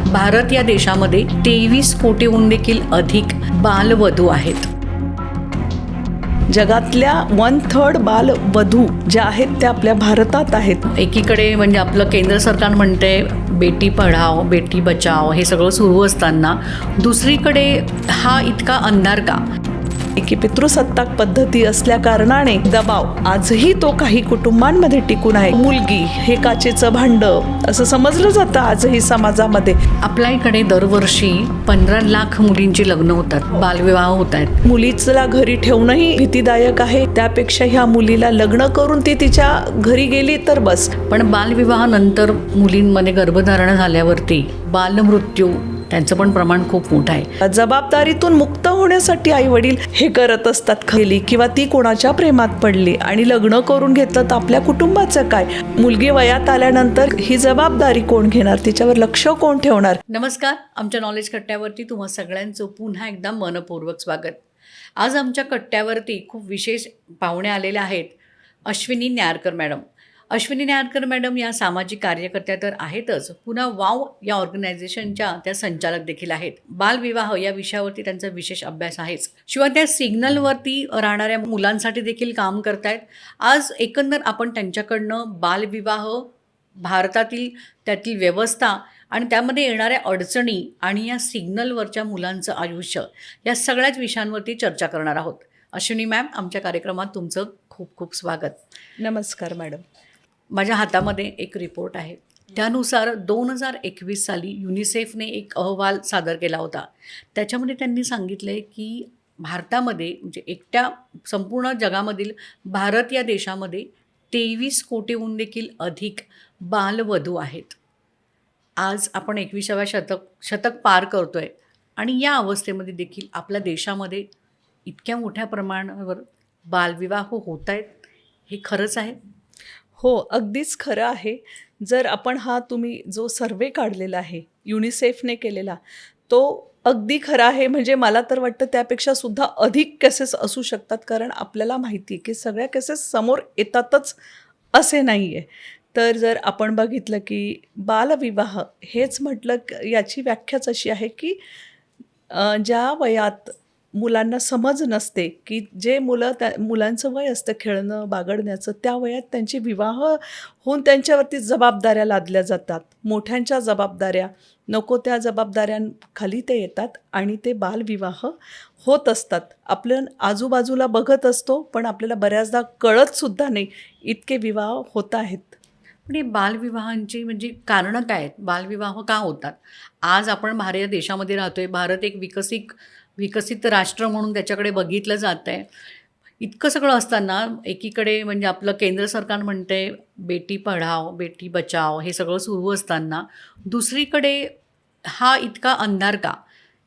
भारत या देशामध्ये 23 कोटीहून देखील अधिक बालवधू आहेत. जगातल्या 1/3 बालवधू ज्या आहेत त्या आपल्या भारतात आहेत. एकीकडे म्हणजे आपलं केंद्र सरकार म्हणते बेटी पढाओ बेटी बचाओ हे सगळं सुरू असताना दुसरीकडे हा इतका अंधार का? की पितृसत्ताक पद्धती असल्या कारणाने दबाव आजही तो काही कुटुंबांमध्ये टिकून आहे. मुलगी हे काचेचं भांड असं समजलं जातं आजही समाजामध्ये. आपल्या इकडे दरवर्षी 15 लाख मुलींची लग्न होतात, बालविवाह होत आहेत. मुलीला घरी ठेवणंही भीतीदायक आहे. त्यापेक्षा ह्या मुलीला लग्न करून ती तिच्या घरी गेली तर बस. पण बालविवाहानंतर मुलींमध्ये गर्भधारणा झाल्यावरती बालमृत्यू त्यांचं पण प्रमाण खूप मोठं आहे. जबाबदारीतून मुक्त होण्यासाठी आई वडील हे करत असतात. गेली किंवा ती कोणाच्या प्रेमात पडली आणि लग्न करून घेतलं तर आपल्या कुटुंबाचं काय? मुलगी वयात आल्यानंतर ही जबाबदारी कोण घेणार? तिच्यावर लक्ष कोण ठेवणार? नमस्कार, आमच्या नॉलेज कट्ट्यावरती तुम्हा सगळ्यांचं पुन्हा एकदा मनपूर्वक स्वागत. आज आमच्या कट्ट्यावरती खूप विशेष पाहुणे आलेले आहेत. अश्विनी न्यारकर मॅडम. अश्विनी न्यारकर मॅडम या सामाजिक कार्यकर्त्या तर आहेतच, पुन्हा वाव या ऑर्गनायझेशनच्या त्या संचालक देखील आहेत. बालविवाह या विषयावरती त्यांचा विशेष अभ्यास आहेच, शिवाय त्या सिग्नलवरती राहणाऱ्या मुलांसाठी देखील काम करतायत. आज एकंदर आपण त्यांच्याकडनं बालविवाह, भारतातील त्यातील व्यवस्था आणि त्यामध्ये येणाऱ्या अडचणी आणि या सिग्नलवरच्या मुलांचं आयुष्य या सगळ्याच विषयांवरती चर्चा करणार आहोत. अश्विनी मॅम, आमच्या कार्यक्रमात तुमचं खूप खूप स्वागत. नमस्कार मॅडम. माझ्या हातामध्ये एक रिपोर्ट आहे. त्यानुसार 2021 साली युनिसेफने एक अहवाल सादर केला होता. त्याच्यामध्ये त्यांनी सांगितलं आहे की भारतामध्ये म्हणजे एकट्या संपूर्ण जगामधील भारत या देशामध्ये 23 कोटीहून देखील अधिक बालवधू आहेत. आज आपण 21व्या शतक पार करतो आहे आणि या अवस्थेमध्ये देखील आपल्या देशामध्ये इतक्या मोठ्या प्रमाणावर बालविवाह होत आहेत. हे खरंच आहे? हो, अगदीच खरं आहे. जर आपण तुम्ही जो सर्वे काढलेला आहे युनिसेफने केलेला, तो अगदी खरा आहे. म्हणजे मला तर वाटतं त्यापेक्षा सुद्धा अधिक केसेस असू शकतात, कारण आपल्याला माहिती आहे की सगळ्या केसेस समोर येतातच असे नाही आहे. तर जर आपण बघितलं की बालविवाह हेच म्हटलं, याची व्याख्याच अशी आहे की ज्या वयात मुलांना समज नसते, की जे मुलांचं वय असतं खेळणं बागडण्याचं, त्या वयात त्यांचे विवाह होऊन त्यांच्यावरती जबाबदाऱ्या लादल्या जातात. मोठ्यांच्या जबाबदाऱ्या, नको त्या जबाबदाऱ्यांखाली ते येतात आणि ते बालविवाह होत असतात. आपल्या आजूबाजूला बघत असतो, पण आपल्याला बऱ्याचदा कळतसुद्धा नाही इतके विवाह होत आहेत. पण हे बालविवाहांची म्हणजे कारणं काय आहेत? बालविवाह का होतात? आज आपण भारत देशामध्ये राहतोय. भारत एक विकसित राष्ट्र म्हणून त्याच्याकडे बघितलं जातं आहे. इतकं सगळं असताना एकीकडे म्हणजे आपलं केंद्र सरकार म्हणते बेटी पढाओ बेटी बचाओ हे सगळं सुरू असताना दुसरीकडे हा इतका अंधार का?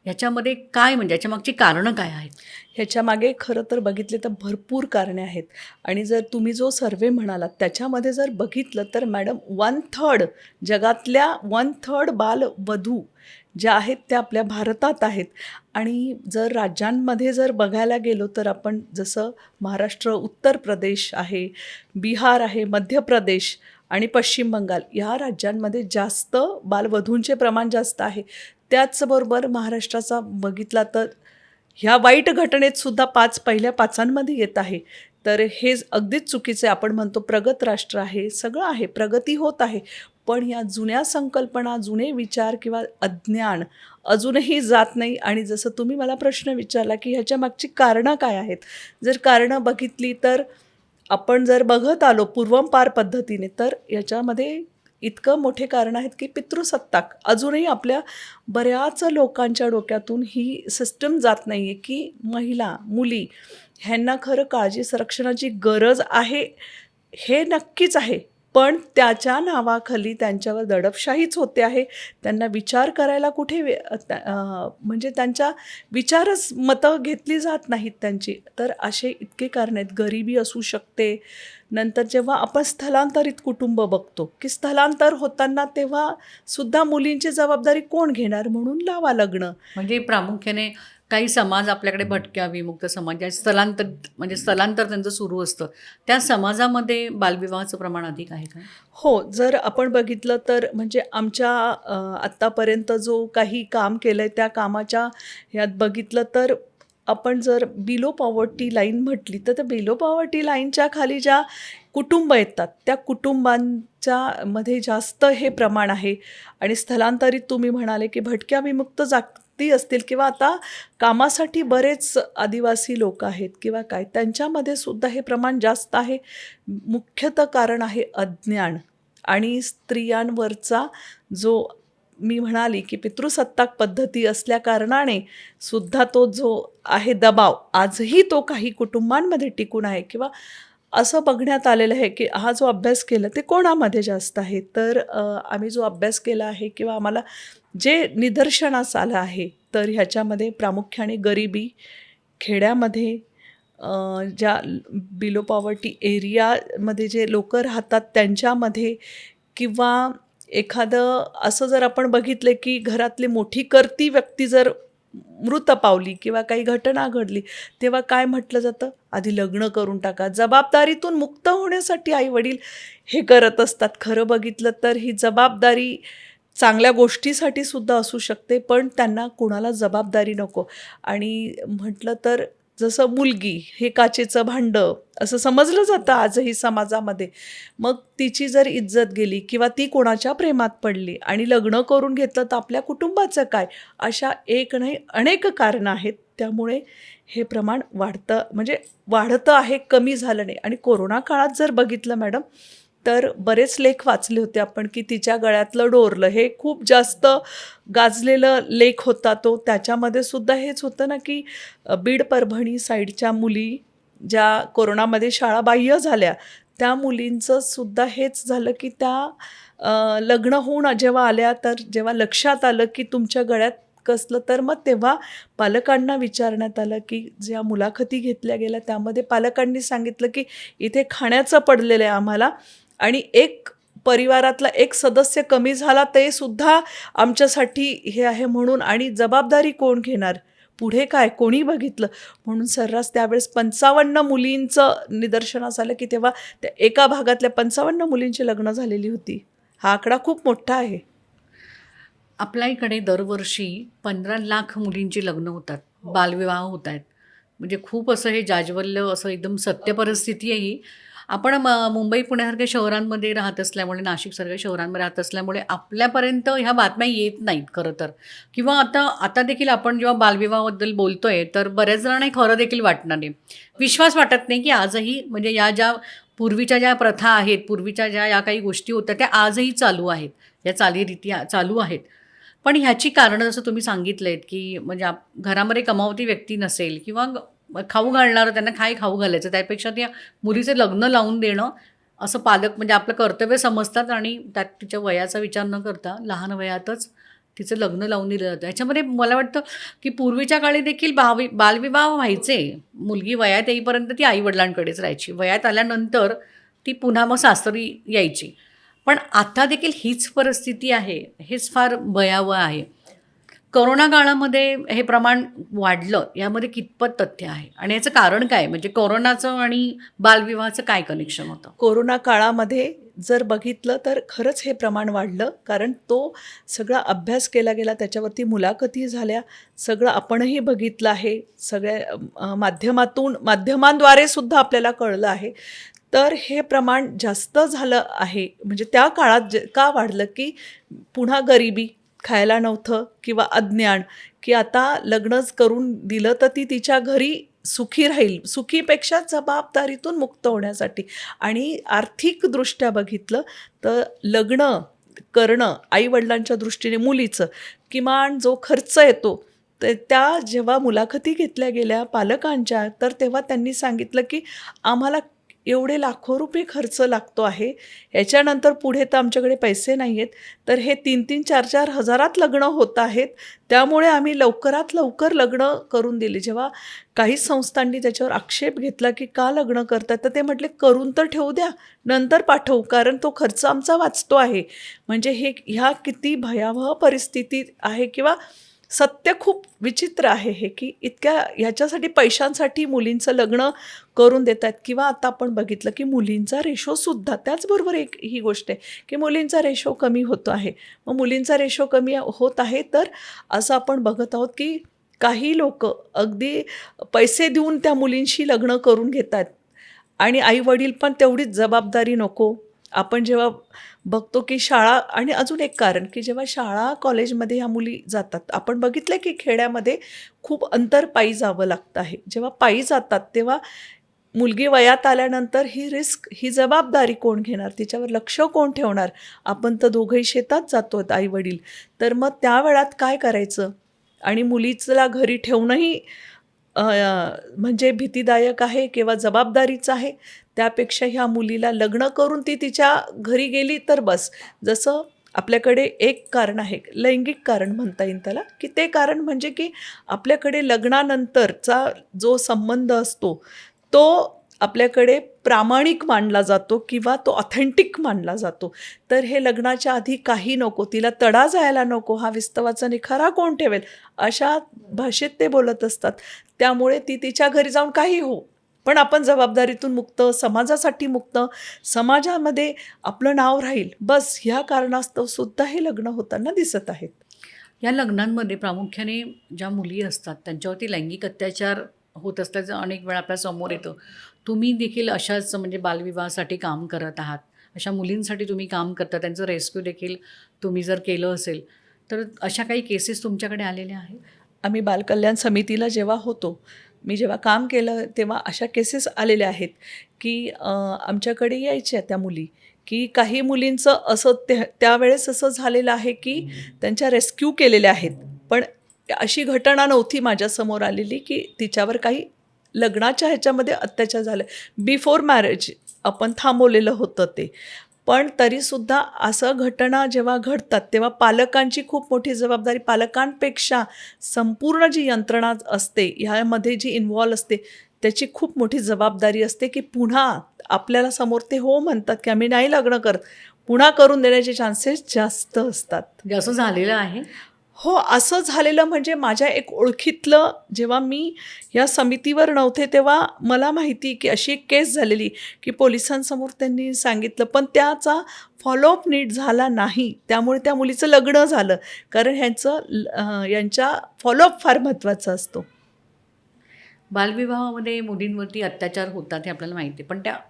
ह्याच्यामध्ये काय म्हणजे याच्यामागची कारणं काय आहेत? ह्याच्यामागे खरं तर बघितले तर भरपूर कारणे आहेत. आणि जर तुम्ही जो सर्वे म्हणालात त्याच्यामध्ये जर बघितलं तर मॅडम 1/3 जगातल्या 1/3 बालवधू ज्या आहेत त्या आपल्या भारतात आहेत. आणि जर राज्यांमध्ये जर बघायला गेलो तर आपण जसं महाराष्ट्र, उत्तर प्रदेश आहे, बिहार आहे, मध्य प्रदेश आणि पश्चिम बंगाल या राज्यांमध्ये जास्त बालवधूंचे प्रमाण जास्त आहे. त्याचबरोबर महाराष्ट्राचा बघितला तर ह्या वाईट घटनेतसुद्धा पहिल्या पाचांमध्ये येत आहे. तर हे अगदीच चुकीचे. आपण म्हणतो प्रगत राष्ट्र आहे, सगळं आहे, प्रगती होत आहे, पण या जुन्या संकल्पना, जुने विचार किंवा अज्ञान अजूनही जात नाही. आणि जसं तुम्ही मला प्रश्न विचारला की ह्याच्या मागची कारणं काय आहेत, जर कारणं बघितली तर आपण जर बघत आलो पूर्वंपार पद्धतीने तर याच्यामध्ये इतकं मोठे कारण आहेत की पितृसत्ताक अजूनही आपल्या बऱ्याच लोकांच्या डोक्यातून ही सिस्टम जात नाही आहे की महिला, मुली ह्यांना खरं काळजी संरक्षणाची गरज आहे. हे नक्कीच आहे, पण त्याच्या नावाखाली त्यांच्यावर दडपशाहीच होते आहे. त्यांना विचार करायला कुठे म्हणजे त्यांच्या विचारच मतं घेतली जात नाहीत त्यांची. तर असे इतके कारण आहेत. गरिबी असू शकते. नंतर जेव्हा आपण स्थलांतरित कुटुंब बघतो की स्थलांतर होताना तेव्हा सुद्धा मुलींची जबाबदारी कोण घेणार, म्हणून लावा लग्न. म्हणजे प्रामुख्याने काही समाज आपल्याकडे भटक्या विमुक्त समाज ज्या स्थलांतर त्यांचं सुरू असतं, त्या समाजामध्ये बालविवाहाचं प्रमाण अधिक आहे का? हो, जर आपण बघितलं तर म्हणजे आमच्या आत्तापर्यंत जो काही काम केलं आहे त्या कामाच्या ह्यात बघितलं तर आपण जर बिलो पॉवर्टी लाईन म्हटली तर त्या बिलो पॉवर्टी लाईनच्या खाली ज्या कुटुंब येतात त्या कुटुंबांच्या मध्ये जास्त हे प्रमाण आहे. आणि स्थलांतरित तुम्ही म्हणाले की भटक्या विमुक्त जाती असतील किंवा आता कामासाठी बरेच आदिवासी लोक आहेत किंवा काय, त्यांच्यामध्ये सुद्धा हे प्रमाण जास्त आहे. मुख्यतः कारण आहे अज्ञान आणि स्त्रियांवरचा जो मी म्हणाली की पितृसत्ताक पद्धती असल्या कारणाने सुद्धा तो जो आहे दबाव आजही तो काही कुटुंबांमध्ये टिकून आहे. किंवा असं बघण्यात आलेलं आहे की हा जो अभ्यास केला ते कोणामध्ये जास्त आहे, तर आम्ही जो अभ्यास केला आहे किंवा आम्हाला जे निदर्शनास आलं आहे तर ह्याच्यामध्ये प्रामुख्याने गरिबी, खेड्यामध्ये ज्या बिलो पॉवर्टी एरियामध्ये जे लोक राहतात त्यांच्यामध्ये, किंवा एखादं असं जर आपण बघितलं की घरातली मोठी करती व्यक्ती जर मृत पावली किंवा काही घटना घडली तेव्हा काय म्हटलं जातं, आधी लग्न करून टाका. जबाबदारीतून मुक्त होण्यासाठी आईवडील हे करत असतात. खरं बघितलं तर ही जबाबदारी चांगल्या गोष्टीसाठी सुद्धा असू शकते, पण त्यांना कोणाला जबाबदारी नको. आणि म्हटलं तर जसं मुलगी हे काचेचं भांडं असं समजलं जातं आजही समाजामध्ये. मग तिची जर इज्जत गेली किंवा ती कोणाच्या प्रेमात पडली आणि लग्न करून घेतलं तर आपल्या कुटुंबाचं काय, अशा एक नाही अनेक कारणं आहेत. त्यामुळे हे प्रमाण वाढतं आहे, कमी झालं नाही. आणि कोरोना काळात जर बघितलं मॅडम तर बरेच लेख वाचले होते आपण की तिच्या गळ्यातलं डोरलं हे खूप जास्त गाजलेलं लेख होता तो. त्याच्यामध्ये सुद्धा हेच होतं ना की बीड परभणी साईडच्या मुली ज्या कोरोनामध्ये शाळाबाह्य झाल्या त्या मुलींचं सुद्धा हेच झालं की त्या लग्न होऊन जेव्हा आल्या तर जेव्हा लक्षात आलं की तुमच्या गळ्यात कसलं, तर मग तेव्हा पालकांना विचारण्यात आलं की ज्या मुलाखती घेतल्या गेल्या त्यामध्ये पालकांनी सांगितलं की इथे खाण्याचं पडलेलं आहे आम्हाला आणि एक परिवारातला एक सदस्य कमी झाला ते सुद्धा आमच्यासाठी हे आहे म्हणून, आणि जबाबदारी कोण घेणार, पुढे काय कोणी बघितलं म्हणून सर्रास त्यावेळेस 55 मुलींचं निदर्शनास आलं की तेव्हा त्या एका भागातल्या 55 मुलींची लग्न झालेली होती. हा आकडा खूप मोठा आहे. आपल्या इकडे दरवर्षी 15 लाख मुलींची लग्न होतात, बालविवाह होत आहेत. म्हणजे खूप असं हे जाज्वल्य असं एकदम सत्य परिस्थिती आहे ही. आपण मुंबई पुण्यासारख्या शहरांमध्ये राहत असल्यामुळे, नाशिकसारख्या शहरांमध्ये राहत असल्यामुळे आपल्यापर्यंत ह्या बातम्या येत नाहीत खरं तर. किंवा आता देखील आपण जेव्हा बालविवाहाबद्दल बोलतोय तर बऱ्याच जणांना हे खरं देखील वाटणार नाही, विश्वास वाटत नाही की आजही म्हणजे या ज्या पूर्वीच्या ज्या प्रथा आहेत, पूर्वीच्या ज्या या काही गोष्टी होत्या त्या आजही चालू आहेत, या चालीरीती चालू आहेत. पण ह्याची कारणं जसं तुम्ही सांगितलेत की म्हणजे घरामध्ये कमावती व्यक्ती नसेल किंवा खाऊ घालणारं, त्यांना काय खाऊ घालायचं, त्यापेक्षा त्या मुलीचे लग्न लावून देणं असं पालक म्हणजे आपलं कर्तव्य समजतात आणि त्यात तिच्या वयाचा विचार न करता लहान वयातच तिचं लग्न लावून दिलं जातं. ह्याच्यामध्ये मला वाटतं की पूर्वीच्या काळी देखील बालविवाह व्हायचे. मुलगी वयात येईपर्यंत ती आईवडिलांकडेच राहायची, वयात आल्यानंतर ती पुन्हा मग सासरी यायची. पण आता देखील हीच परिस्थिती आहे, हेच फार भयावह आहे. कोरोना काळामध्ये हे प्रमाण वाढलं, यामध्ये कितपत तथ्य आहे आणि याचं कारण काय, म्हणजे कोरोनाचं आणि बालविवाहाचं काय कनेक्शन होतं? कोरोना काळामध्ये जर बघितलं तर खरंच हे प्रमाण वाढलं, कारण तो सगळा अभ्यास केला गेला, त्याच्यावरती मुलाखती झाल्या, सगळं आपणही बघितलं आहे, सगळ्या माध्यमांद्वारे सुद्धा आपल्याला कळलं आहे. तर हे प्रमाण जास्त झालं आहे. म्हणजे त्या काळात का वाढलं की पुन्हा गरिबी, खायला नव्हतं किंवा अज्ञान, की आता लग्नच करून दिलं तर ती तिच्या घरी सुखी राहील, सुखीपेक्षा जबाबदारीतून मुक्त होण्यासाठी. आणि आर्थिकदृष्ट्या बघितलं तर लग्न करणं आईवडिलांच्या दृष्टीने मुलीचं किमान जो खर्च येतो त्या जेव्हा मुलाखती घेतल्या गेल्या पालकांच्या, तर तेव्हा त्यांनी सांगितलं की आम्हाला एवढे लाखो रुपये खर्च लागतो आहे, याच्यानंतर पुढे तर आमच्याकडे पैसे नाही आहेत, तर हे 3-3, 4-4 हजारात लग्न होत आहेत, त्यामुळे आम्ही लवकरात लवकर लग्न करून दिले. जेव्हा काही संस्थांनी त्याच्यावर आक्षेप घेतला की का लग्न करतात, तर ते म्हटले करून तर ठेवू द्या, नंतर पाठवू, कारण तो खर्च आमचा वाचतो आहे. म्हणजे ह्या किती भयावह परिस्थिती आहे. किंवा सत्य खूप विचित्र आहे हे, की इतक्या ह्याच्यासाठी पैशांसाठी मुलींचं लग्न करून देत आहेत. किंवा आता आपण बघितलं की मुलींचा रेशोसुद्धा त्याचबरोबर एक ही गोष्ट आहे की मुलींचा रेशो कमी होतो आहे. मग मुलींचा रेशो कमी होत आहे तर असं आपण बघत आहोत की काही लोक अगदी पैसे देऊन त्या मुलींशी लग्न करून घेत आहेत आणि आईवडील पण तेवढीच जबाबदारी नको. आपण जेव्हा बघतो की शाळा आणि अजून एक कारण की जेव्हा शाळा कॉलेजमध्ये ह्या मुली जातात, आपण बघितलं की खेड्यामध्ये खूप अंतर पायी जावं लागतं आहे. जेव्हा पायी जातात तेव्हा मुलगी वयात आल्यानंतर ही रिस्क, ही जबाबदारी कोण घेणार, तिच्यावर लक्ष कोण ठेवणार. आपण तर दोघंही शेतात जातो आईवडील, तर मग त्या वेळात काय करायचं. आणि मुलीला घरी ठेवणंही म्हणजे भीतीदायक आहे किंवा जबाबदारीचं आहे. त्यापेक्षा ह्या मुलीला लग्न करून ती तिच्या घरी गेली तर बस. जसं आपल्याकडे एक कारण आहे, लैंगिक कारण म्हणता येईल त्याला, की ते कारण म्हणजे की आपल्याकडे लग्नानंतरचा जो संबंध असतो तो आपल्याकडे प्रामाणिक मानला जातो किंवा तो ऑथेंटिक मानला जातो. तर हे लग्नाच्या आधी काही नको, तिला तडा जायला नको, हा विस्तवाचा निखारा कोण ठेवेल, अशा भाषेत ते बोलत असतात. त्यामुळे ती तिच्या घरी जाऊन काही हो, पण आपण जबाबदारीतून मुक्त, समाजासाठी मुक्त, समाजामध्ये आपलं नाव राहील, बस ह्या कारणास्तव सुद्धा हे लग्न होताना दिसत आहेत. या लग्नांमध्ये प्रामुख्याने ज्या मुली असतात त्यांच्यावरती लैंगिक अत्याचार होत असल्याचं अनेक वेळा आपल्या समोर येतं. तुम्ही देखील अशाच म्हणजे बालविवाहासाठी काम करत आहात, अशा मुलींसाठी तुम्ही काम करता, त्यांचं रेस्क्यू देखील तुम्ही जर केलं असेल तर अशा काही केसेस तुमच्याकडे आलेल्या आहेत? आम्ही बालकल्याण समितीला जेव्हा होतो, मी जेव्हा काम केलं तेव्हा अशा केसेस आलेल्या आहेत की आमच्याकडे यायच्या त्या मुली, की काही मुलींचं असं त्यावेळेस असं झालेलं आहे की त्यांच्या रेस्क्यू केलेल्या आहेत, पण अशी घटना नव्हती माझ्यासमोर आलेली की तिच्यावर काही लग्नाच्या ह्याच्यामध्ये अत्याचार झालं. बिफोर मॅरेज आपण थांबवलेलं होतं ते. पण तरीसुद्धा असं घटना जेव्हा घडतात तेव्हा पालकांची खूप मोठी जबाबदारी, पालकांपेक्षा संपूर्ण जी यंत्रणा असते ह्यामध्ये जी इन्व्हॉल्व असते त्याची खूप मोठी जबाबदारी असते की पुन्हा आपल्याला समोर ते हो म्हणतात की आम्ही नाही लग्न करत, पुन्हा करून देण्याचे चान्सेस जास्त असतात. म्हणजे असं झालेलं आहे? हो, असं झालेलं म्हणजे माझ्या एक ओळखीतलं, जेव्हा मी या समितीवर नव्हते तेव्हा मला माहिती की अशी एक केस झालेली की पोलिसांसमोर त्यांनी सांगितलं, पण त्याचा फॉलोअप नीट झाला नाही. त्यामुळे त्या मुलीचं लग्न झालं, कारण यांच्या फॉलोअप फार महत्त्वाचा असतो. बालविवाहामध्ये मुलींवरती अत्याचार होतात हे आपल्याला माहिती आहे,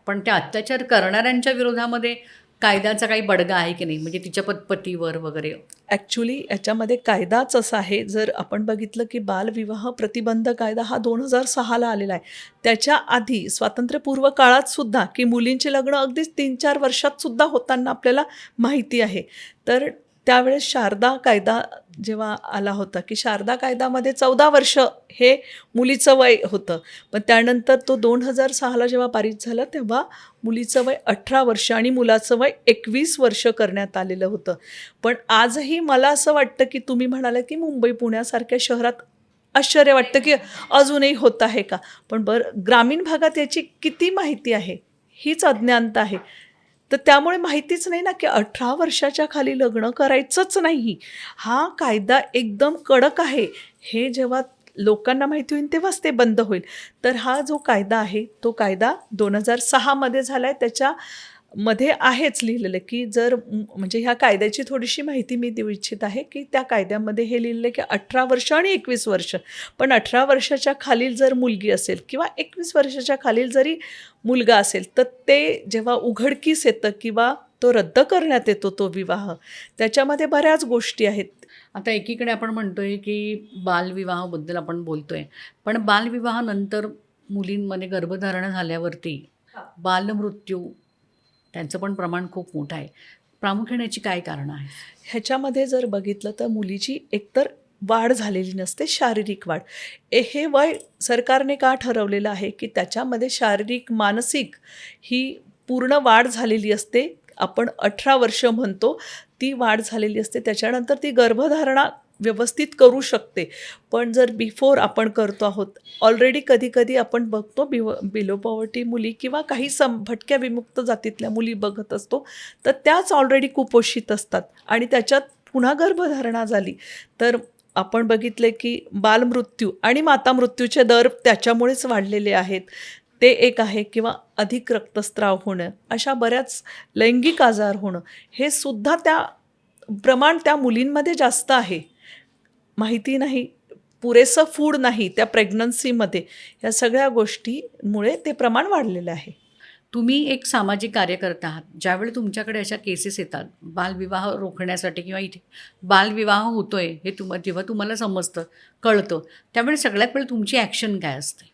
पण त्या अत्याचार करणाऱ्यांच्या विरोधामध्ये कायद्याचा काही बडगा आहे की नाही, म्हणजे तिच्या पतीवर वगैरे? ॲक्च्युली याच्यामध्ये कायदाच असा आहे, जर आपण बघितलं की बालविवाह प्रतिबंध कायदा हा 2006ला आलेला आहे. त्याच्या आधी स्वातंत्र्यपूर्व काळातसुद्धा की मुलींचे लग्न अगदीच 3-4 वर्षातसुद्धा होताना आपल्याला माहिती आहे. तर त्यावेळेस शारदा कायदा जेव्हा आला होता की शारदा कायद्यामध्ये 14 वर्ष हे मुलीचं वय होतं, पण त्यानंतर तो 2006ला जेव्हा पारित झाला तेव्हा मुलीचं वय 18 वर्ष आणि मुलाचं वय 21 वर्ष करण्यात आलेलं होतं. पण आजही मला असं वाटतं की तुम्ही म्हणाला की मुंबई पुण्यासारख्या शहरात आश्चर्य वाटतं की अजूनही होत आहे का, पण ग्रामीण भागात याची किती माहिती आहे, हीच अज्ञानता आहे. तर त्यामुळे माहितीच नाही ना की 18 वर्षाच्या खाली लग्न करायचंच नाही. हा कायदा एकदम कडक आहे. हे जेव्हा लोकांना माहिती होईल तेव्हाच ते बंद होईल. तर हा जो कायदा आहे तो कायदा 2006मध्ये झाला आहे. त्याच्यामध्ये आहेच लिहिलेलं की म्हणजे ह्या कायद्याची थोडीशी माहिती मी देऊ इच्छित आहे की त्या कायद्यामध्ये हे लिहिलं की 18 वर्ष आणि 21 वर्ष. पण 18 वर्षाच्या खालील जर मुलगी असेल किंवा 21 वर्षाच्या खालील जरी मुलगा असेल तर ते जेव्हा उघडकीस येतं किंवा तो रद्द करण्यात येतो तो विवाह, त्याच्यामध्ये बऱ्याच गोष्टी आहेत. आता एकीकडे आपण म्हणतोय की बालविवाहाबद्दल आपण बोलतोय, पण बालविवाहानंतर मुलींमध्ये गर्भधारणा झाल्यावरती बालमृत्यू त्यांचं पण प्रमाण खूप मोठं आहे. प्रामुख्याने याची काय कारणं आहे? ह्याच्यामध्ये जर बघितलं तर मुलीची एकतर वाढ झालेली नसते, शारीरिक वाढ. हे वय सरकारने का ठरवलेलं आहे की त्याच्यामध्ये शारीरिक मानसिक ही पूर्ण वाढ झालेली असते. आपण 18 वर्ष म्हणतो, ती वाढ झालेली असते. त्याच्यानंतर ती गर्भधारणा व्यवस्थित करू शकते. पण जर बिफोर आपण करतो आहोत, ऑलरेडी कधी आपण बघतो बिलो पॉवर्टी मुली किंवा काही भटक्या विमुक्त जातीतल्या मुली बघत असतो, तर त्याच ऑलरेडी कुपोषित असतात आणि त्याच्यात पुन्हा गर्भधारणा झाली तर आपण बघितले की बालमृत्यू आणि माता मृत्यूचे दर त्याच्यामुळेच वाढलेले आहेत. ते एक आहे किंवा अधिक रक्तस्राव होणं, अशा बऱ्याच लैंगिक आजार होणं, हे सुद्धा प्रमाण त्या मुलींमध्ये जास्त आहे. माहिती नाही, पुरेसं फूड नाही त्या प्रेग्नन्सीमध्ये, या सगळ्या गोष्टीमुळे ते प्रमाण वाढलेलं आहे. तुम्ही एक सामाजिक कार्यकर्ता आहात. ज्यावेळी तुमच्याकडे अशा केसेस येतात बालविवाह रोखण्यासाठी किंवा इथे बालविवाह होतोय हे जेव्हा तुम्हाला समजतं, कळतं, त्यावेळी सगळ्यात पहिले तुमची ॲक्शन काय असते?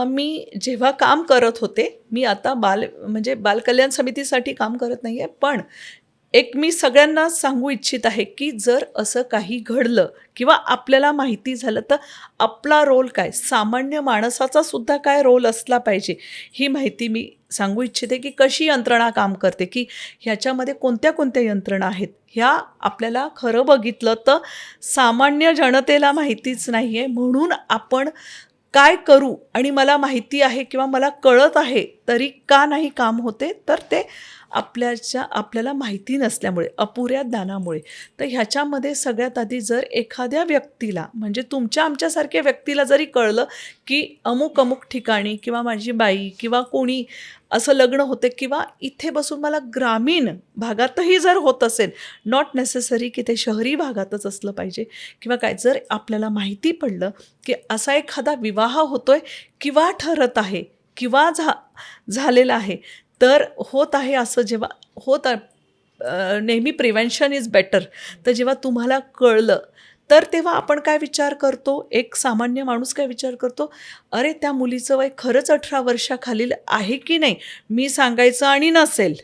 मी जेव्हा काम करत होते, मी आता म्हणजे बालकल्याण समितीसाठी काम करत नाही आहे, पण एक मी सगळ्यांना सांगू इच्छित आहे की जर असं काही घडलं किंवा आपल्याला माहिती झालं तर आपला रोल काय, सामान्य माणसाचा सुद्धा काय रोल असला पाहिजे, ही माहिती मी सांगू इच्छिते की कशी यंत्रणा काम करते, की ह्याच्यामध्ये कोणत्या कोणत्या यंत्रणा आहेत. ह्या आपल्याला खरं बघितलं तर सामान्य जनतेला माहितीच नाही आहे. म्हणून आपण काय करू, आणि मला माहिती आहे किंवा मला कळत आहे तरी का नाही काम होते, तर ते आपल्याला माहिती नसल्यामुळे, अपुऱ्या ज्ञानामुळे. तर ह्याच्यामध्ये सगळ्यात आधी जर एखाद्या व्यक्तीला, म्हणजे तुमच्या आमच्यासारख्या व्यक्तीला जरी कळलं की अमुक अमुक ठिकाणी किंवा माझी बाई किंवा कोणी असं लग्न होते किंवा इथे बसून मला ग्रामीण भागातही जर होत असेल, नॉट नेसेसरी की ते शहरी भागातच असलं पाहिजे किंवा काय, जर आपल्याला माहिती पडलं की असा एखादा विवाह होतोय किंवा ठरत आहे किंवा झालेला आहे, तर होत आहे असं जेव्हा नेहमी प्रिव्हेन्शन इज बेटर. तर जेव्हा तुम्हाला कळलं तर तेव्हा आपण काय विचार करतो, एक सामान्य माणूस काय विचार करतो, अरे त्या मुलीचं वय खरंच 18 वर्षाखालील आहे की नाही, मी सांगायचं आणि नसेल,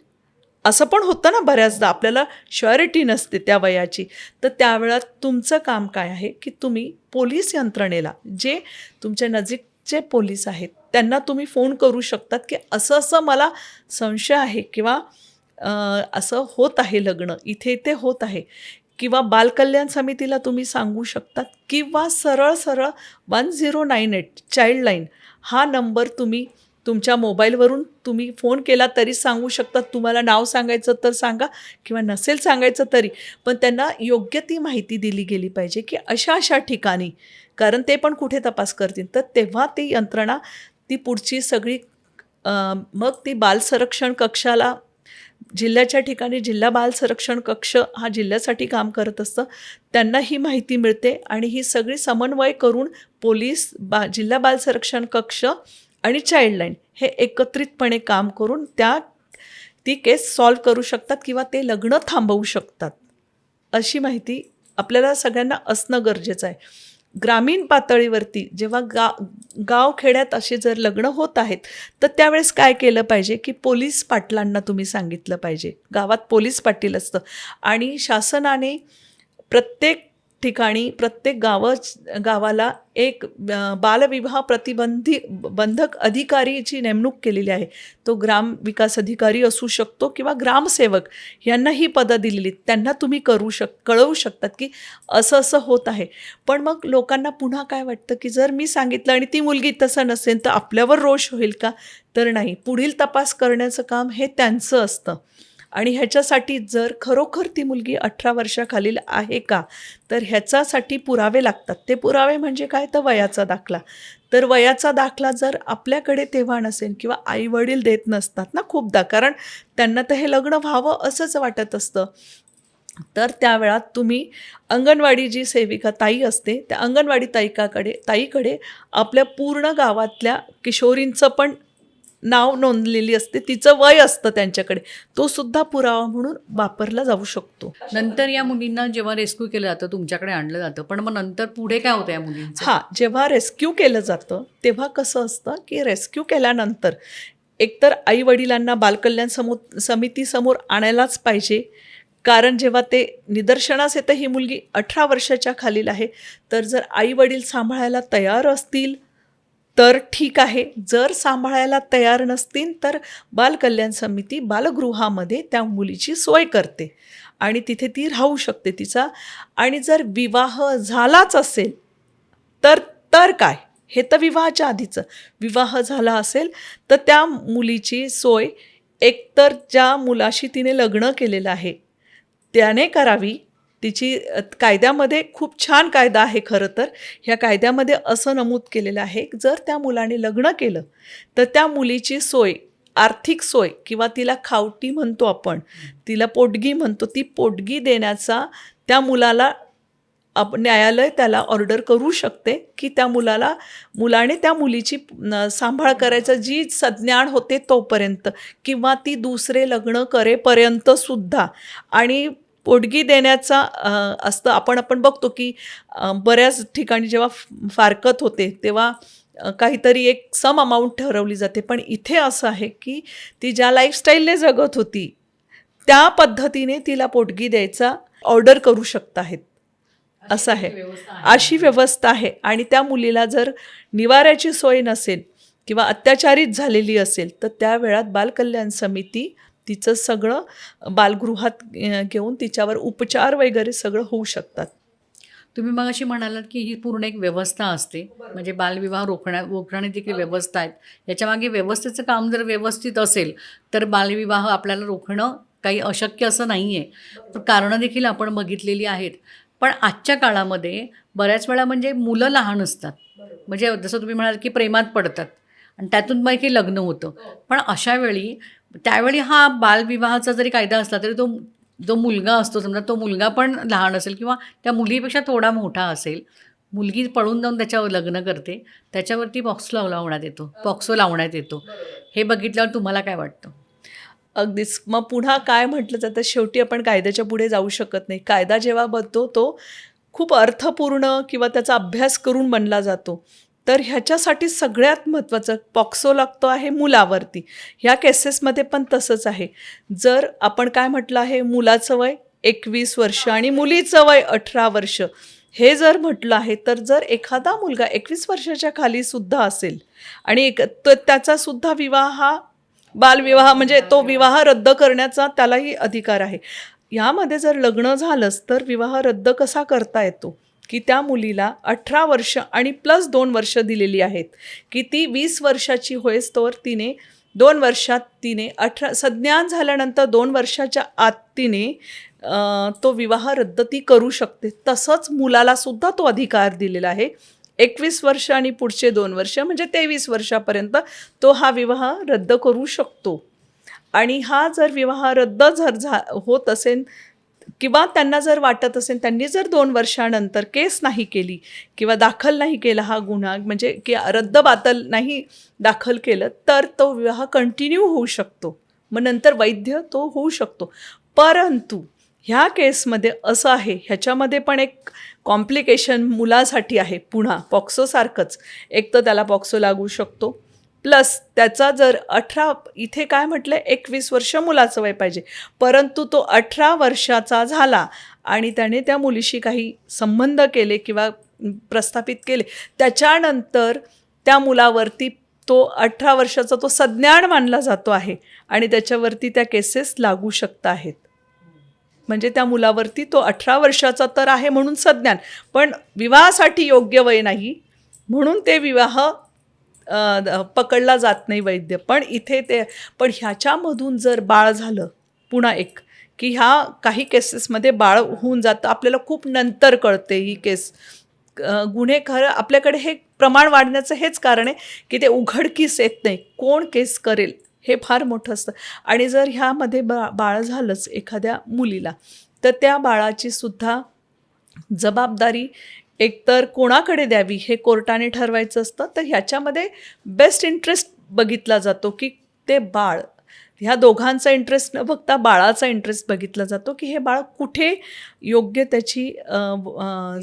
असं पण होतं ना बऱ्याचदा, आपल्याला श्युअरिटी नसते त्या वयाची. तर त्यावेळात तुमचं काम काय आहे की तुम्ही पोलीस यंत्रणेला, जे तुमच्या नजीकचे पोलीस आहेत त्यांना तुम्ही फोन करू शकतात की असं असं मला संशय आहे किंवा असं होत आहे, लग्न इथे होत आहे, किंवा बालकल्याण समितीला तुम्ही सांगू शकतात किंवा सरळ 1098 चाइल्डलाईन हा नंबर तुम्ही तुमच्या मोबाईलवरून तुम्ही फोन केला तरी सांगू शकतात. तुम्हाला नाव सांगायचं तर सांगा किंवा नसेल सांगायचं तरी, पण त्यांना योग्य ती माहिती दिली गेली पाहिजे की अशा ठिकाणी, कारण ते पण कुठे तपास करतील. तर तेव्हा ती यंत्रणा, ती पुढची सगळी मग ती बाल संरक्षण कक्षाला, जिल्ह्याच्या ठिकाणी जिल्हा बाल संरक्षण कक्ष हा जिल्ह्यासाठी काम करत असतं, त्यांना ही माहिती मिळते आणि ही सगळी समन्वय करून पोलीस, जिल्हा बाल संरक्षण कक्ष आणि चाइल्डलाईन हे एकत्रितपणे काम करून ती केस सॉल्व करू शकतात किंवा ते लग्न थांबवू शकतात. अशी माहिती आपल्याला सगळ्यांना असणं गरजेचं आहे. ग्रामीण पातळीवरती जेव्हा गावखेड्यात असे जर लग्न होत आहेत, तर त्यावेळेस काय केलं पाहिजे की पोलीस पाटलांना तुम्ही सांगितलं पाहिजे. गावात पोलीस पाटील असतं आणि शासनाने प्रत्येक ठिकाणी, प्रत्येक गावाला एक बालविवाह बंधक अधिकारीची नेमणूक केलेली आहे. तो ग्रामविकास अधिकारी असू शकतो किंवा ग्रामसेवक, यांना ही पदं दिलेली, त्यांना तुम्ही कळवू शकतात की असं असं होत आहे. पण मग लोकांना पुन्हा काय वाटतं की जर मी सांगितलं आणि ती मुलगी तसं नसेल तर आपल्यावर रोष होईल का, तर नाही, पुढील तपास करण्याचं काम हे त्यांचं असतं. आणि ह्याच्यासाठी जर खरोखर ती मुलगी 18 वर्षाखालील आहे का, तर ह्याच्यासाठी पुरावे लागतात. ते पुरावे म्हणजे काय, तर वयाचा दाखला. तर वयाचा दाखला जर आपल्याकडे तेव्हा नसेल किंवा आईवडील देत नसतात ना खूपदा, कारण त्यांना तर हे लग्न व्हावं असंच वाटत असतं, तर त्यावेळात तुम्ही अंगणवाडी जी सेविका ताई असते, त्या अंगणवाडी ताईकडे आपल्या पूर्ण गावातल्या किशोरींचं पण नाव नोंदलेली असते, तिचं वय असतं त्यांच्याकडे, तो सुद्धा पुरावा म्हणून वापरला जाऊ शकतो. नंतर या मुलींना जेव्हा रेस्क्यू केलं जातं, तुमच्याकडे आणलं जातं, पण मग नंतर पुढे काय होतं या मुलींचं? हां, जेव्हा रेस्क्यू केलं जातं तेव्हा कसं असतं की रेस्क्यू केल्यानंतर एकतर आईवडिलांना बालकल्याण समितीसमोर आणायलाच पाहिजे, कारण जेव्हा ते निदर्शनास येतं ही मुलगी 18 वर्षाच्या खालील आहे, तर जर आईवडील सांभाळायला तयार असतील तर ठीक आहे, जर सांभाळायला तयार नसतील तर बालकल्याण समिती बालगृहामध्ये त्या मुलीची सोय करते आणि तिथे ती राहू शकते तिचा. आणि जर विवाह झालाच असेल तर काय, हे तर विवाहाच्या आधीचं, विवाह झाला असेल तर त्या मुलीची सोय एकतर ज्या मुलाशी तिने लग्न केलेलं आहे त्याने करावी, तिची कायद्यामध्ये खूप छान कायदा आहे खरं तर. ह्या कायद्यामध्ये असं नमूद केलेलं आहे, जर त्या मुलाने लग्न केलं तर त्या मुलीची सोय, आर्थिक सोय किंवा तिला खावटी म्हणतो आपण, तिला पोटगी म्हणतो, ती पोटगी देण्याचा त्या मुलाला न्यायालय त्याला ऑर्डर करू शकते की त्या मुलाने त्या मुलीची सांभाळ करायचं जी संज्ञान होते तोपर्यंत किंवा ती दुसरे लग्न करेपर्यंतसुद्धा. आणि पोटगी देण्याचा असतं, आपण बघतो की बऱ्याच ठिकाणी जेव्हा फारकत होते तेव्हा काहीतरी एक सम अमाऊंट ठरवली जाते, पण इथे असं आहे की ती ज्या लाईफस्टाईलने जगत होती त्या पद्धतीने तिला पोटगी द्यायचा ऑर्डर करू शकत आहेत, असं आहे. अशी व्यवस्था आहे. आणि त्या मुलीला जर निवाऱ्याची सोय नसेल किंवा अत्याचारित झालेली असेल तर त्या वेळात बालकल्याण समिती तिचं सगळं बालगृहात घेऊन तिच्यावर उपचार वगैरे सगळं होऊ शकतात. तुम्ही मग अशी म्हणालात की ही पूर्ण एक व्यवस्था असते, म्हणजे बालविवाह रोखण्याची देखील व्यवस्था आहेत. याच्यामागे व्यवस्थेचं काम जर व्यवस्थित असेल तर बालविवाह आपल्याला रोखणं काही अशक्य असं नाही आहे. कारणं देखील आपण बघितलेली आहेत. पण आजच्या काळामध्ये बऱ्याच वेळा म्हणजे मुलं लहान असतात, म्हणजे जसं तुम्ही म्हणाल की प्रेमात पडतात आणि त्यातून मग की लग्न होतं. पण अशा वेळी त्यावेळी हा बालविवाहाचा जरी कायदा असला तरी तो जो मुलगा असतो, समजा तो मुलगा पण लहान असेल किंवा त्या मुलीपेक्षा थोडा मोठा असेल, मुलगी पळून जाऊन त्याच्यावर लग्न करते, त्याच्यावरती पॉक्सो लावण्यात येतो. हे बघितल्यावर तुम्हाला काय वाटतं? अगदीच. मग पुन्हा काय म्हटलं जातं, शेवटी आपण कायद्याच्या पुढे जाऊ शकत नाही. कायदा जेव्हा बनतो तो खूप अर्थपूर्ण किंवा त्याचा अभ्यास करून बनला जातो. तर ह्याच्यासाठी सगळ्यात महत्त्वाचं पॉक्सो लागतो आहे मुलावरती. ह्या केसेसमध्ये पण तसंच आहे. जर आपण काय म्हटलं आहे, मुलाचं वय 21 वर्ष आणि मुलीचं वय 18 वर्ष हे जर म्हटलं आहे, तर जर एखादा मुलगा 21 वर्षाच्या खालीसुद्धा असेल आणि त्याचासुद्धा विवाह हा बालविवाह म्हणजे तो विवाह रद्द करण्याचा त्यालाही अधिकार आहे. ह्यामध्ये जर लग्न झालंच तर विवाह रद्द कसा करता येतो, की त्या मुलीला 18 वर्ष आणि प्लस 2 वर्ष दिलेली आहेत की ती 20 वर्षाची होईस्तोवर तिने 2 वर्षात तिने संज्ञान झाल्यानंतर 2 वर्षाच्या आत तिने तो विवाह रद्द ती करू शकते. तसंच मुलालासुद्धा तो अधिकार दिलेला आहे. 21 वर्ष आणि पुढचे 2 वर्ष म्हणजे 23 वर्षापर्यंत तो हा विवाह रद्द करू शकतो. आणि हा जर विवाह रद्द होत असेल किंवा त्यांना जर वाटत असेल, त्यांनी जर 2 वर्षानंतर केस नाही केली किंवा दाखल नाही केला हा गुन्हा, म्हणजे की रद्दबातल नाही दाखल केलं, तर तो विवाह कंटिन्यू होऊ शकतो. मग नंतर वैध तो होऊ शकतो. परंतु ह्या केसमध्ये असं आहे, ह्याच्यामध्ये पण एक कॉम्प्लिकेशन मुलासाठी आहे. पुन्हा पॉक्सोसारखंच एक तर त्याला पॉक्सो लागू शकतो, प्लस त्याचा जर इथे काय म्हटलं 21 वर्ष मुलाचं वय पाहिजे, परंतु तो 18 वर्षाचा झाला आणि त्याने त्या मुलीशी काही संबंध केले किंवा प्रस्थापित केले, त्याच्यानंतर त्या मुलावरती तो 18 वर्षाचा तो संज्ञान मानला जातो आहे आणि त्याच्यावरती त्या केसेस लागू शकत आहेत. म्हणजे त्या मुलावरती तो 18 वर्षाचा तर आहे म्हणून संज्ञान, पण विवाहासाठी योग्य वय नाही म्हणून ते विवाह पकडला जात नाही वैध. पण ह्याच्यामधून जर बाळ झालं, पुन्हा एक की ह्या काही केसेसमध्ये बाळ होऊन जातं, आपल्याला खूप नंतर कळते ही केस. गुन्हे खरं आपल्याकडे हे प्रमाण वाढण्याचं हेच कारण आहे की ते उघडकीस येत नाही, कोण केस करेल हे फार मोठं असतं. आणि जर ह्यामध्ये बाळ झालंच एखाद्या मुलीला, तर त्या बाळाची सुद्धा जबाबदारी एकतर कोणाकडे द्यावी हे कोर्टाने ठरवायचं असतं. तर ह्याच्यामध्ये बेस्ट इंटरेस्ट बघितला जातो की ते बाळ, ह्या दोघांचा इंटरेस्ट न बघता बाळाचा इंटरेस्ट बघितला जातो की हे बाळ कुठे योग्य त्याची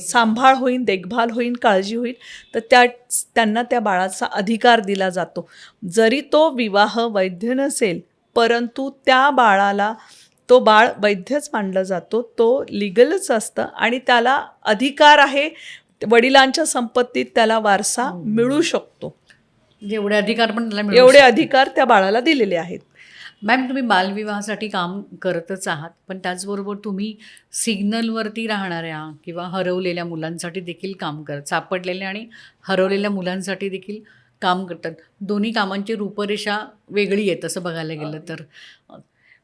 सांभाळ होईल, देखभाल होईल, काळजी होईल, तर त्यांना त्या बाळाचा अधिकार दिला जातो. जरी तो विवाह वैध नसेल, परंतु त्या बाळाला तो बाळ वैधच मानलं जातो, तो लिगलच असतं आणि त्याला अधिकार आहे, वडिलांच्या संपत्तीत त्याला वारसा मिळू शकतो. जेवढे अधिकार पण त्याला एवढे अधिकार त्या बाळाला दिलेले आहेत. मॅम, तुम्ही बालविवाहासाठी काम करतच आहात, पण त्याचबरोबर तुम्ही सिग्नलवरती राहणाऱ्या किंवा हरवलेल्या मुलांसाठी देखील काम सापडलेल्या आणि हरवलेल्या मुलांसाठी देखील काम करतात. दोन्ही कामांची रूपरेषा वेगळी आहे तसं बघायला गेलं तर.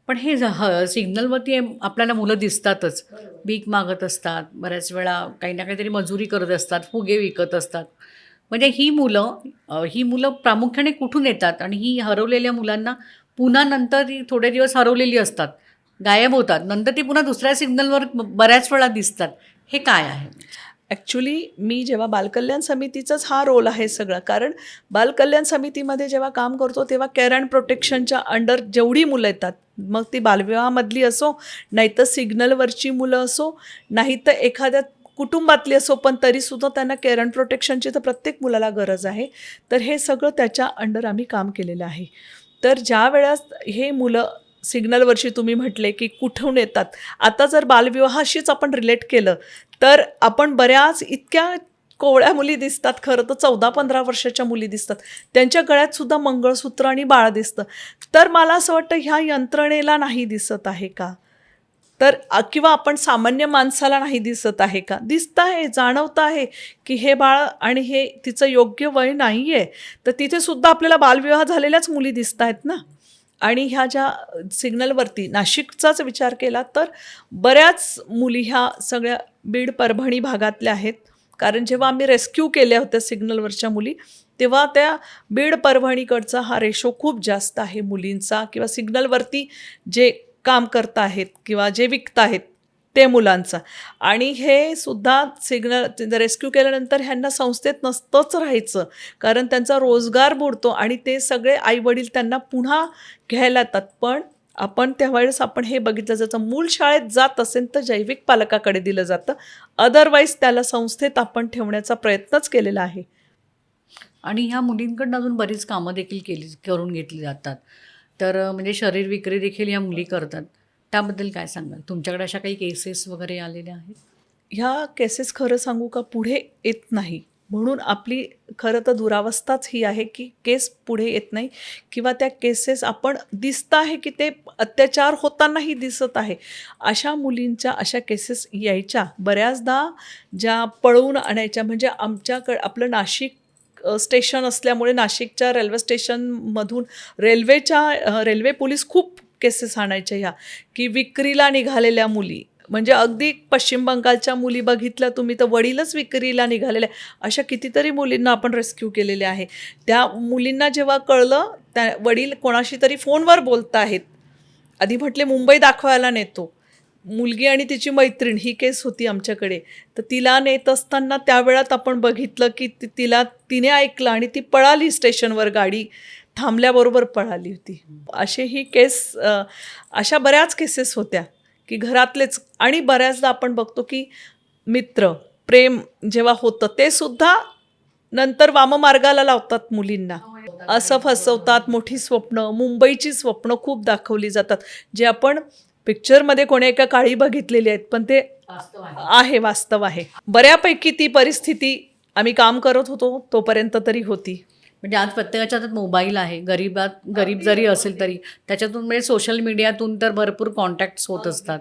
पण हे सिग्नलवरती आपल्याला मुलं दिसतातच, भीक मागत असतात, बऱ्याच वेळा काही ना काहीतरी मजुरी करत असतात, फुगे विकत असतात. म्हणजे ही मुलं प्रामुख्याने कुठून येतात आणि ही हरवलेल्या मुलांना पुन्हा नंतर ती थोडे दिवस हरवलेली असतात, गायब होतात, नंतर ती पुन्हा दुसऱ्या सिग्नलवर बऱ्याच वेळा दिसतात. हे काय आहे? ॲक्च्युली मी जेव्हा बालकल्याण समितीचाच हा रोल आहे सगळा, कारण बालकल्याण समितीमध्ये जेव्हा काम करतो तेव्हा केअर अँड प्रोटेक्शनच्या अंडर जेवढी मुलं येतात, मग ती बालविवाहामधली असो, नाहीतर सिग्नलवरची मुलं असो, नाहीतर एखाद्या कुटुंबातली असो, पण तरीसुद्धा त्यांना केअर अँड प्रोटेक्शनची तर प्रत्येक मुलाला गरज आहे. तर हे सगळं त्याच्या अंडर आम्ही काम केलेलं आहे. तर ज्या वेळेस हे मुलं सिग्नलवरची तुम्ही म्हटले की कुठून येतात, आता जर बालविवाहाशीच आपण रिलेट केलं तर आपण बऱ्याच इतक्या कोवळ्या मुली दिसतात, खरं तर 14-15 वर्षाच्या मुली दिसतात, त्यांच्या गळ्यात सुद्धा मंगळसूत्र आणि बाळ दिसतं. तर मला असं वाटतं ह्या यंत्रणेला नाही दिसत आहे का, तर किंवा आपण सामान्य माणसाला नाही दिसत आहे का, दिसतं आहे, जाणवतं आहे की हे बाळ आणि हे तिचं योग्य वय नाही आहे, तर तिथे सुद्धा आपल्याला बालविवाह झालेल्याच मुली दिसत आहेत ना. आणि ह्या ज्या सिग्नलवरती नाशिकचाच विचार केला तर बऱ्याच मुली ह्या सगळ्या बीड परभणी भागातल्या आहेत, कारण जेव्हा आम्ही रेस्क्यू केल्या होत्या सिग्नलवरच्या मुली तेव्हा त्या बीड परभणीकडचा हा रेशो खूप जास्त आहे मुलींचा, किंवा सिग्नलवरती जे काम करत आहेत किंवा जे विकत आहेत ते मुलांचा. आणि हे सुद्धा सिग्नल रेस्क्यू केल्यानंतर ह्यांना संस्थेत नसतंच राहायचं, कारण त्यांचा रोजगार बुडतो आणि ते सगळे आईवडील त्यांना पुन्हा घ्यायला येतात. पण आपण त्यावेळेस आपण हे बघितलं जातं, मूल शाळेत जात असेल तर जैविक पालकाकडे दिलं जातं, अदरवाईज त्याला संस्थेत आपण ठेवण्याचा प्रयत्नच केलेला आहे. आणि ह्या मुलींकडून अजून बरीच कामं देखील करून घेतली जातात. तर म्हणजे शरीर विक्री देखील ह्या मुली करतात. त्याबद्दल काय सांगाल? तुमच्याकडे अशा काही केसेस वगैरे आलेल्या आहेत? ह्या केसेस खरं सांगू का पुढे येत नाही, म्हणून आपली खरं तर दुरावस्थाच ही आहे की केस पुढे येत नाही, किंवा त्या केसेस आपण दिसतं आहे की ते अत्याचार होतानाही दिसत आहे. अशा मुलींच्या अशा केसेस यायच्या बऱ्याचदा, ज्या पळवून आणायच्या. म्हणजे आपलं नाशिक स्टेशन असल्यामुळे नाशिकच्या रेल्वे स्टेशनमधून रेल्वे पोलीस खूप केसेस आणायच्या ह्या, की विक्रीला निघालेल्या मुली, म्हणजे अगदी पश्चिम बंगालच्या मुली बघितल्या तुम्ही तर वडीलच विक्रीला निघालेल्या, अशा कितीतरी मुलींना आपण रेस्क्यू केलेले आहे. त्या मुलींना जेव्हा कळलं त्या वडील कोणाशी तरी फोनवर बोलत आहेत, आधी म्हटले मुंबई दाखवायला नेतो, मुलगी आणि तिची मैत्रीण ही केस होती आमच्याकडे, तर तिला नेत असताना त्यावेळात आपण बघितलं की तिने ऐकलं आणि ती पळाली, स्टेशनवर गाडी थांबल्याबरोबर पळाली होती. अशा बऱ्याच केसेस होत्या की घरातलेच. आणि बऱ्याचदा आपण बघतो की मित्र प्रेम जेव्हा होतं ते सुद्धा नंतर वाममार्गाला लावतात मुलींना, असं फसवतात. मोठी स्वप्न, मुंबईची स्वप्न खूप दाखवली जातात, जे आपण पिक्चरमध्ये कोणी एका काळी बघितलेली आहेत, पण ते वास्तव आहे. बऱ्यापैकी ती परिस्थिती आम्ही काम करत होतो तोपर्यंत तरी होती. म्हणजे आज प्रत्येकाच्या हातात मोबाईल आहे, गरीब जरी असेल तरी त्याच्यातून म्हणजे सोशल मीडियातून तर भरपूर कॉन्टॅक्ट्स होत असतात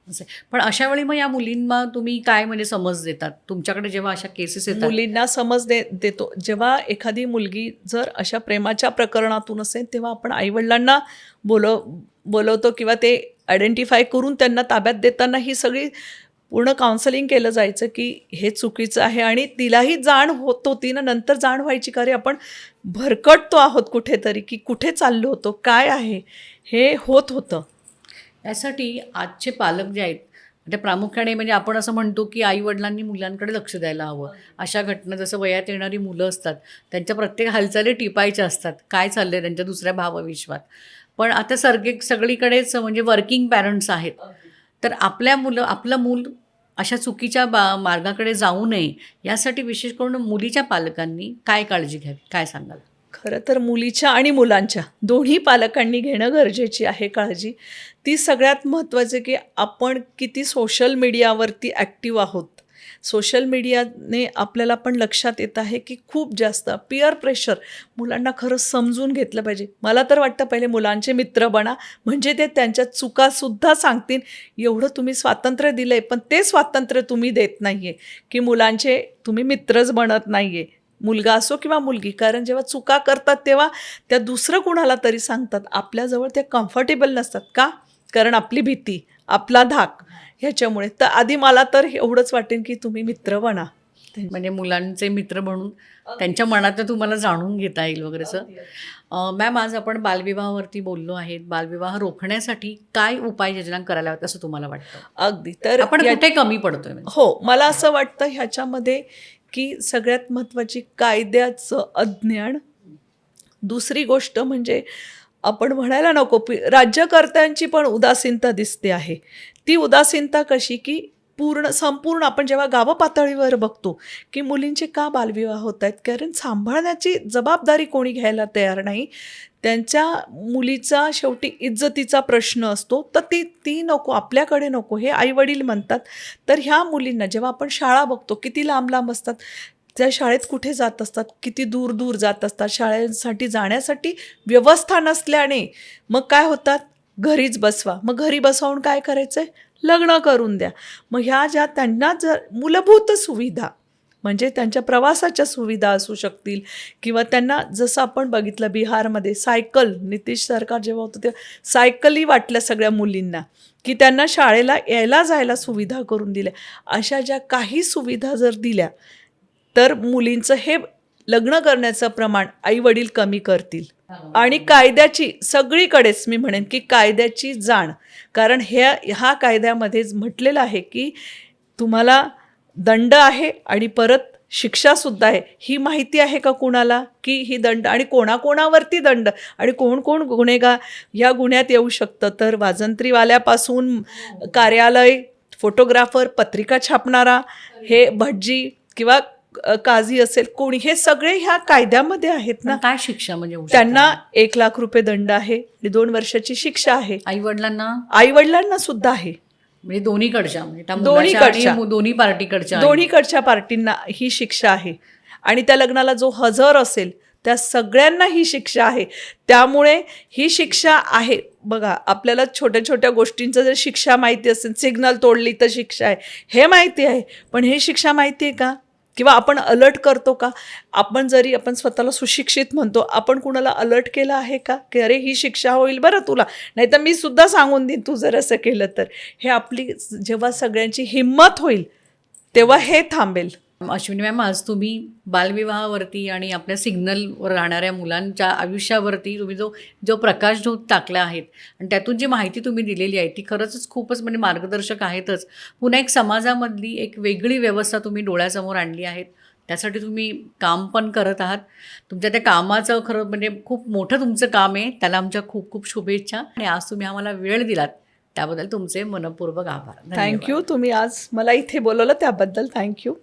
असे. पण अशा वेळी मग या मुलींना तुम्ही काय म्हणजे समज देतात तुमच्याकडे जेव्हा अशा केसेस येतात? मुलींना समज देतो. जेव्हा एखादी मुलगी जर अशा प्रेमाच्या प्रकरणातून असेल तेव्हा आपण आईवडिलांना बोलवतो, किंवा ते आयडेंटिफाय करून त्यांना ताब्यात देताना ही सगळी पूर्ण काउन्सलिंग केलं जायचं की हे चुकीचं आहे. आणि तिलाही जाण होत होती ना, नंतर जाण व्हायची का रे आपण भरकटतो आहोत कुठेतरी, की कुठे चाललो होतो, काय आहे हे होत होतं. यासाठी आजचे पालक जे आहेत म्हणजे प्रामुख्याने म्हणजे आपण असं म्हणतो की आईवडिलांनी मुलांकडे लक्ष द्यायला हवं. अशा घटना जसं वयात येणारी मुलं असतात त्यांच्या प्रत्येक हालचाली टिपायच्या असतात, काय चाललं आहे त्यांच्या दुसऱ्या भावविश्वात. पण आता सगळीकडेच म्हणजे वर्किंग पॅरेंट्स आहेत, तर आपलं मूल अशा चुकीच्या मार्गाकडे जाऊ नये यासाठी विशेष करून मुलीच्या पालकांनी काय काळजी घ्यावी, काय सांगाल? खरं तर मुलीच्या आणि मुलांच्या दोन्ही पालकांनी घेणं गरजेची आहे काळजी. ती सगळ्यात महत्त्वाचं की आपण किती सोशल मीडियावरती ॲक्टिव्ह आहोत. सोशल मीडियाने आपल्याला पण लक्षात येत आहे की खूप जास्त पिअर प्रेशर, मुलांना खरंच समजून घेतलं पाहिजे. मला तर वाटतं पहिले मुलांचे मित्र बना, म्हणजे ते त्यांच्या चुकासुद्धा सांगतील. एवढं तुम्ही स्वातंत्र्य दिलं आहे, पण ते स्वातंत्र्य तुम्ही देत नाही आहे की मुलांचे तुम्ही मित्रच बनत नाही आहे, मुलगा असो किंवा मुलगी. कारण जेव्हा चुका करतात तेव्हा त्या दुसरं कुणाला तरी सांगतात, आपल्याजवळ ते कम्फर्टेबल नसतात. का? कारण आपली भीती, आपला धाक ह्याच्यामुळे. तर आधी मला तर एवढंच वाटेल की तुम्ही मित्र बना. म्हणजे मुलांचे मित्र म्हणून त्यांच्या मनातलं तुम्हाला जाणून घेता येईल वगैरे असं. मॅम, आज आपण बालविवाहावरती बोललो आहेत. बालविवाह रोखण्यासाठी काय उपाययोजना करायला हव्यात असं तुम्हाला वाटतं? अगदी. तर आपण कुठे कमी पडतोय म्हणजे? हो, मला असं वाटतं ह्याच्यामध्ये की सगळ्यात महत्त्वाची कायद्याचं अज्ञान. दुसरी गोष्ट म्हणजे आपण म्हणायला नको राज्यकर्त्यांची पण उदासीनता दिसते आहे. ती उदासीनता कशी की संपूर्ण आपण जेव्हा गाव पातळीवर बघतो की मुलींचे का बालविवाह होत आहेत, कारण सांभाळण्याची जबाबदारी कोणी घ्यायला तयार नाही. त्यांच्या मुलीचा शेवटी इज्जतीचा प्रश्न असतो, तर ती नको, आपल्याकडे नको हे आईवडील म्हणतात. तर ह्या मुलींना जेव्हा आपण शाळा बघतो किती लांब लांब असतात, त्या शाळेत कुठे जात असतात, किती दूर दूर जात असतात. शाळेसाठी जाण्यासाठी व्यवस्था नसल्याने मग काय होतात, घरीच बसवा. मग घरी बसवून काय करायचं आहे, लग्न करून द्या. मग ह्या ज्या त्यांना जर मूलभूत सुविधा म्हणजे त्यांच्या प्रवासाच्या सुविधा असू शकतील, किंवा त्यांना जसं आपण बघितलं बिहारमध्ये सायकल, नितीश सरकार जेव्हा होतं तेव्हा सायकली वाटल्या सगळ्या मुलींना, की त्यांना शाळेला यायला जायला सुविधा करून दिल्या. अशा ज्या काही सुविधा जर दिल्या तर मुलींचं हे लग्न करण्याचं प्रमाण आईवडील कमी करतील. आणि कायद्याची सगळीकडेच मी म्हणेन की कायद्याची जाण, कारण ह्या कायद्यामध्येच म्हटलेलं आहे की तुम्हाला दंड आहे आणि परत शिक्षासुद्धा आहे. ही माहिती आहे का कुणाला की ही दंड आणि कोणाकोणावरती दंड आणि कोण कोण गुन्हेगार ह्या गुन्ह्यात येऊ शकतं? तर वाजंत्रीवाल्यापासून कार्यालय, फोटोग्राफर, पत्रिका छापणारा, हे भटजी किंवा काझी असेल कोणी, हे सगळे ह्या कायद्यामध्ये आहेत ना. काय शिक्षा म्हणजे होऊ शकते? त्यांना 1 लाख रुपये दंड आहे आणि 2 वर्षाची शिक्षा आहे. आईवडिलांना सुद्धा आहे. म्हणजे दोन्हीकडच्या, म्हणजे त्या दोन्हीकडच्या. मुलाच्या आणि दोन्ही दोन्हीकडच्या पार्टींना ही शिक्षा आहे. आणि त्या लग्नाला जो हजर असेल त्या सगळ्यांना ही शिक्षा आहे. त्यामुळे ही शिक्षा आहे. बघा, आपल्याला छोट्या छोट्या गोष्टींचं जर शिक्षा माहिती असेल, सिग्नल तोडली तर शिक्षा आहे, हे माहिती आहे. पण हे शिक्षा माहिती आहे का? किंवा आपण अलर्ट करतो का? आपण स्वतःला सुशिक्षित म्हणतो, आपण कुणाला अलर्ट केलं आहे का की अरे ही शिक्षा होईल बरं तुला, नाही तर मी सुद्धा सांगून देईन तू जर असं केलं तर. हे आपली जेव्हा सगळ्यांची हिंमत होईल तेव्हा हे थांबेल. अश्विनी मॅम, आज तुम्ही बालविवाहावरती आणि आपल्या सिग्नलवर राहणाऱ्या मुलांच्या आयुष्यावरती तुम्ही जो प्रकाशझोत टाकला आहेत आणि त्यातून जी माहिती तुम्ही दिलेली आहे ती खरंच खूपच म्हणजे मार्गदर्शक आहेतच. पुन्हा एक समाजामधली एक वेगळी व्यवस्था तुम्ही डोळ्यासमोर आणली आहेत. त्यासाठी तुम्ही काम पण करत आहात. तुमच्या त्या कामाचं खरं म्हणजे खूप मोठं तुमचं काम आहे. त्याला आमच्या खूप खूप शुभेच्छा. आणि आज तुम्ही आम्हाला वेळ दिलात त्याबद्दल तुमचे मनपूर्वक आभार. थँक्यू. तुम्ही आज मला इथे बोलवलं त्याबद्दल थँक्यू.